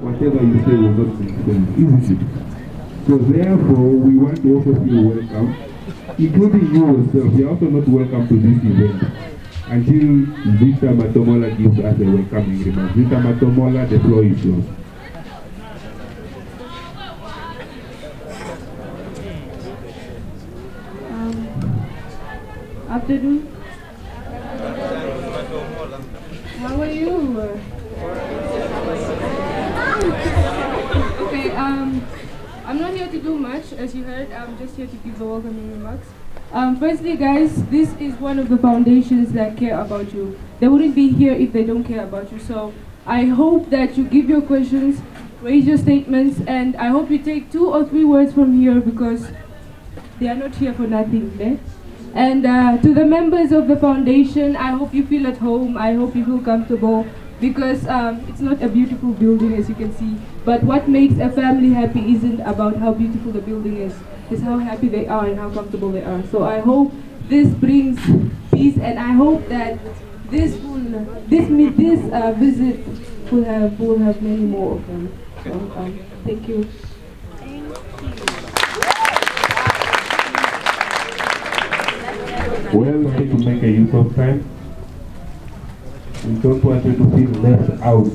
whatever you say will not make sense, isn't it? So therefore, we want to also feel welcome, including you yourself. You are also not welcome to this event until Victor Matomola gives us a welcoming remark. Victor Matomola, the floor is yours. Afternoon. How are you? Okay, I'm not here to do much, as you heard. I'm just here to give the welcoming remarks. Firstly, guys, this is one of the foundations that care about you. They wouldn't be here if they don't care about you. So I hope that you give your questions, raise your statements, and I hope you take 2 or 3 words from here because they are not here for nothing. Eh? And to the members of the foundation, I hope you feel at home. I hope you feel comfortable because it's not a beautiful building, as you can see. But what makes a family happy isn't about how beautiful the building is. It's how happy they are and how comfortable they are. So I hope this brings peace, and I hope that this visit will have many more of them. So thank you. Well, try to make a use of time. We don't want you to feel left out.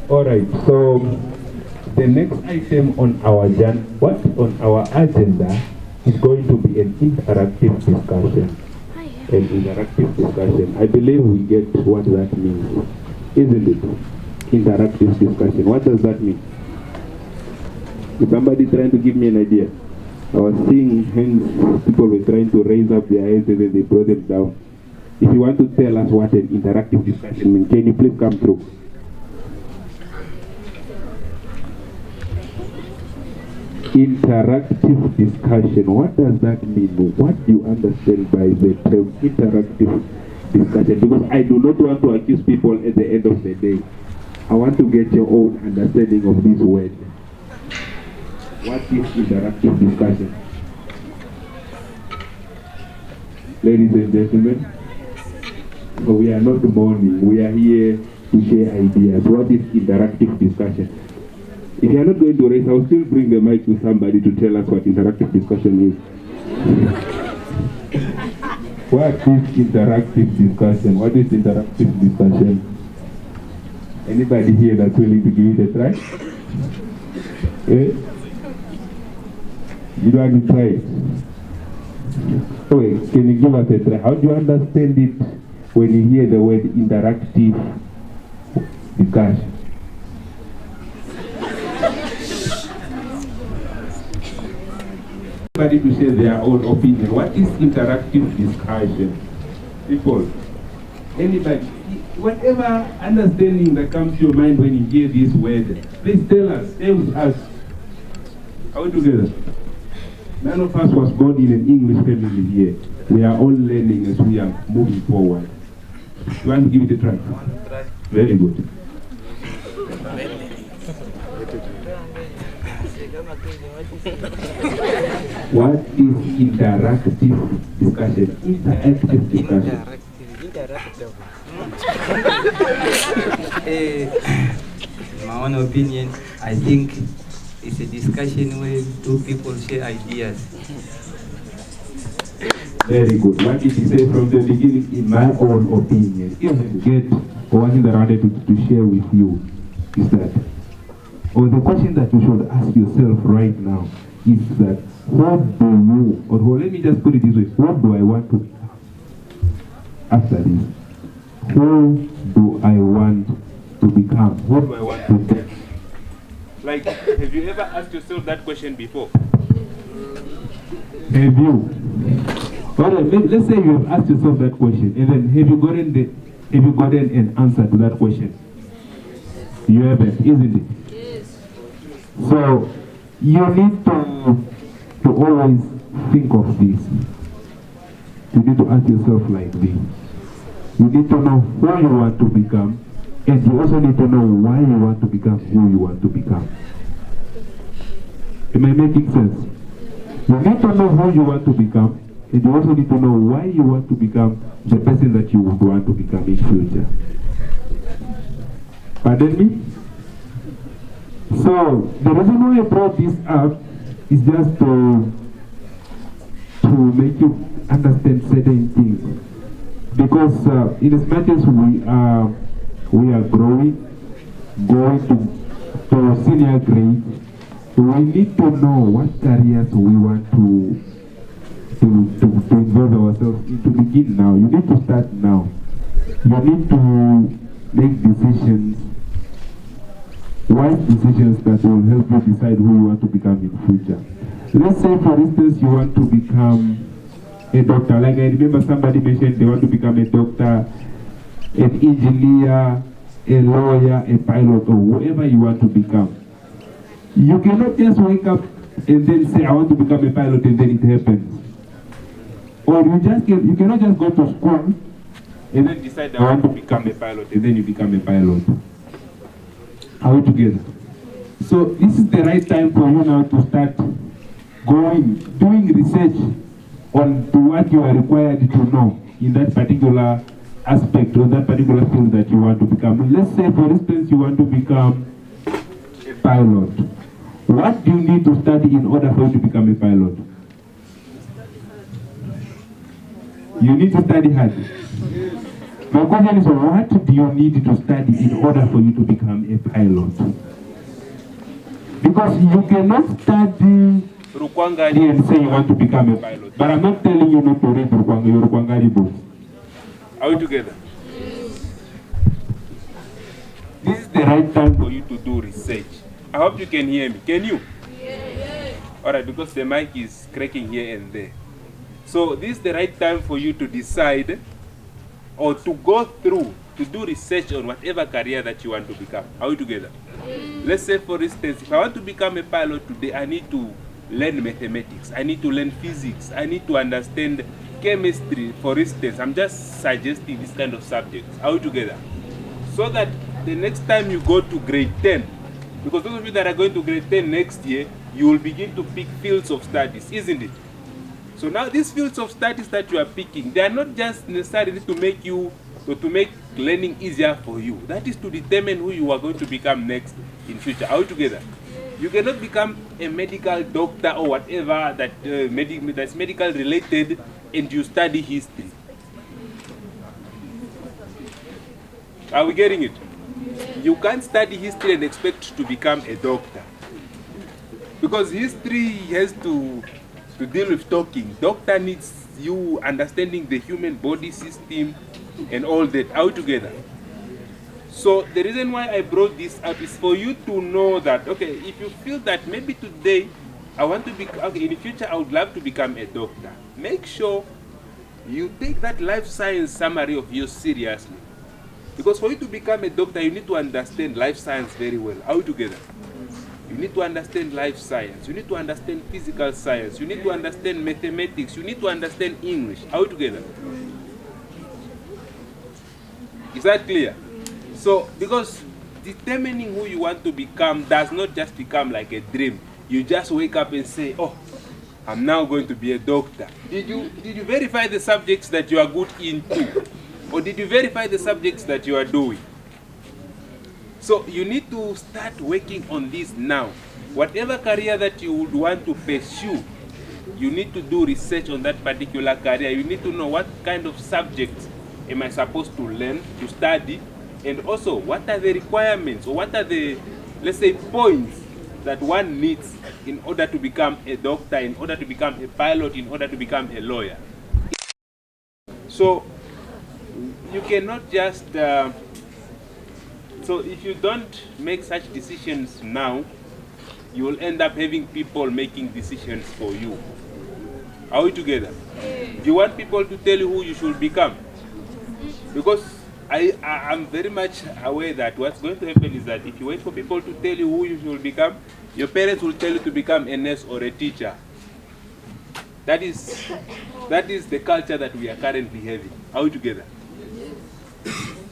All right, so the next item on our agenda is going to be an interactive discussion. An interactive discussion. I believe we get what that means, isn't it? Interactive discussion. What does that mean? Is somebody trying to give me an idea? I was seeing hands, people were trying to raise up their heads and then they brought them down. If you want to tell us what an interactive discussion means, can you please come through? Interactive discussion. What does that mean? What do you understand by the term interactive discussion? Because I do not want to accuse people at the end of the day. I want to get your own understanding of this word. What is interactive discussion? Ladies and gentlemen, so we are not mourning. We are here to share ideas. What is interactive discussion? If you are not going to raise, I'll still bring the mic to somebody to tell us what interactive discussion is. What is interactive discussion? What is interactive discussion? Anybody here that's willing to give it a try? Eh? You don't want to try it? Okay, can you give us a try? How do you understand it when you hear the word interactive discussion? Everybody to share their own opinion. What is interactive discussion? People, anybody, whatever understanding that comes to your mind when you hear this word, please tell us, stay with us. Are we together? None of us was born in an English family here. We are all learning as we are moving forward. You want to give it a try? Very good. What is interactive discussion? Interactive discussion. In my own opinion, I think it's a discussion where 2 people share ideas. Very good. What did he say from the beginning? In my own opinion. Even get one that I wanted to share with you is that, or the question that you should ask yourself right now is that, what do you, or let me just put it this way, what do I want to become after this? Who do I want to become? What do I want to be? Like, have you ever asked yourself that question before? Have you? Alright, let's say you have asked yourself that question, and then have you gotten an answer to that question? You haven't, isn't it? Yes. So you need to always think of this. You need to ask yourself like this. You need to know who you want to become, and you also need to know why you want to become who you want to become. Am I making sense? You need to know who you want to become, and you also need to know why you want to become the person that you would want to become in future. Pardon me? So, the reason why I brought this up is just to make you understand certain things. Because in as much as we are going to senior grade, we need to know what careers we want to involve ourselves in to begin now. You need to start now. You need to make decisions, wise decisions that will help you decide who you want to become in future. Let's say, for instance, you want to become a doctor. Like I remember somebody mentioned they want to become a doctor, an engineer, a lawyer, a pilot, or whatever you want to become. You cannot just wake up and then say, I want to become a pilot, and then it happens. Or you cannot just go to school and then decide, I want to become a pilot, and then you become a pilot. Are we together? So this is the right time for you now to start doing research on to what you are required to know in that particular aspect or that particular field that you want to become. Let's say, for instance, you want to become a pilot. What do you need to study in order for you to become a pilot? You need to study hard. My question is, what do you need to study in order for you to become a pilot? Because you cannot study Rukwangari and say you want to become a pilot. But I'm not telling you not to read your Rukwangari books. Are we together? This is the right time for you to do research. I hope you can hear me. Can you? Yes. Alright, because the mic is cracking here and there. So this is the right time for you to decide or to go through, to do research on whatever career that you want to become. Are we together? Let's say, for instance, if I want to become a pilot today, I need to learn mathematics, I need to learn physics, I need to understand chemistry, for instance. I'm just suggesting this kind of subjects. Are we together? So that the next time you go to grade 10, because those of you that are going to grade 10 next year, you will begin to pick fields of studies, isn't it? So now these fields of studies that you are picking, they are not just necessarily to make you, or to make learning easier for you. That is to determine who you are going to become next in future. Are we together? You cannot become a medical doctor or whatever that that's medical related and you study history. Are we getting it? You can't study history and expect to become a doctor. Because history has to deal with talking. Doctor needs you understanding the human body system and all that. Are we together? So the reason why I brought this up is for you to know that, okay, if you feel that maybe today I want to be, okay, in the future I would love to become a doctor, make sure you take that life science summary of yours seriously. Because for you to become a doctor, you need to understand life science very well. Are we together? You need to understand life science. You need to understand physical science. You need to understand mathematics. You need to understand English. Are we together? Is that clear? So, because determining who you want to become does not just become like a dream. You just wake up and say, oh, I'm now going to be a doctor. Did you verify the subjects that you are good into? Or did you verify the subjects that you are doing? So you need to start working on this now. Whatever career that you would want to pursue, you need to do research on that particular career. You need to know what kind of subjects am I supposed to learn, to study, and also what are the requirements or what are the, let's say, points that one needs in order to become a doctor, in order to become a pilot, in order to become a lawyer. So you cannot just, so if you don't make such decisions now, you will end up having people making decisions for you. Are we together? Do you want people to tell you who you should become? Because I'm very much aware that what's going to happen is that if you wait for people to tell you who you should become, your parents will tell you to become a nurse or a teacher. That is the culture that we are currently having. Are we together?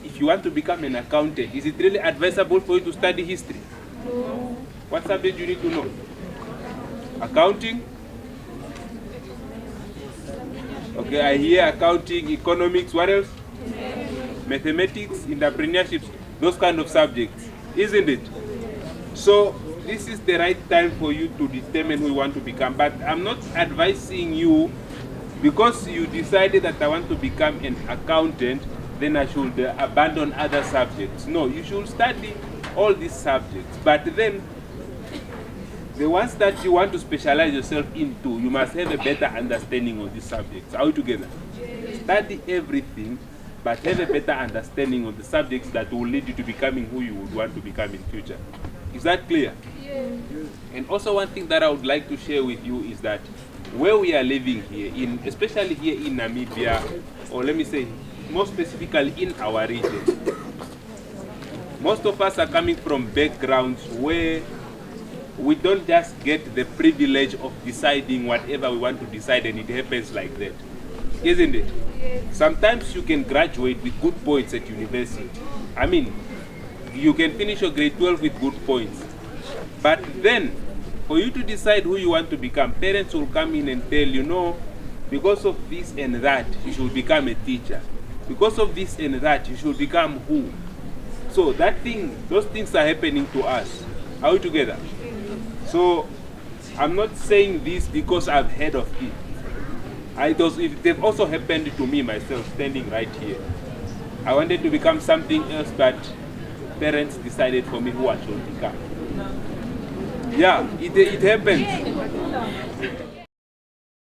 If you want to become an accountant, is it really advisable for you to study history? No. What subject do you need to know? Accounting? Okay, I hear accounting, economics, what else? Mathematics, entrepreneurship, those kind of subjects, isn't it? So this is the right time for you to determine who you want to become. But I'm not advising you, because you decided that I want to become an accountant, then I should abandon other subjects. No, you should study all these subjects. But then, the ones that you want to specialize yourself into, you must have a better understanding of these subjects. Are we together? Study everything, but have a better understanding of the subjects that will lead you to becoming who you would want to become in future. Is that clear? Yes. And also one thing that I would like to share with you is that where we are living here, especially here in Namibia, or let me say more specifically in our region, most of us are coming from backgrounds where we don't just get the privilege of deciding whatever we want to decide and it happens like that. Isn't it? Yes. Sometimes you can graduate with good points at university. I mean, you can finish your grade 12 with good points. But then, for you to decide who you want to become, parents will come in and tell you, no, because of this and that, you should become a teacher. Because of this and that, you should become who? So those things are happening to us. Are we together? So, I'm not saying this because I've heard of it. They've also happened to me myself, standing right here. I wanted to become something else, but parents decided for me who I should become. Yeah, it happens.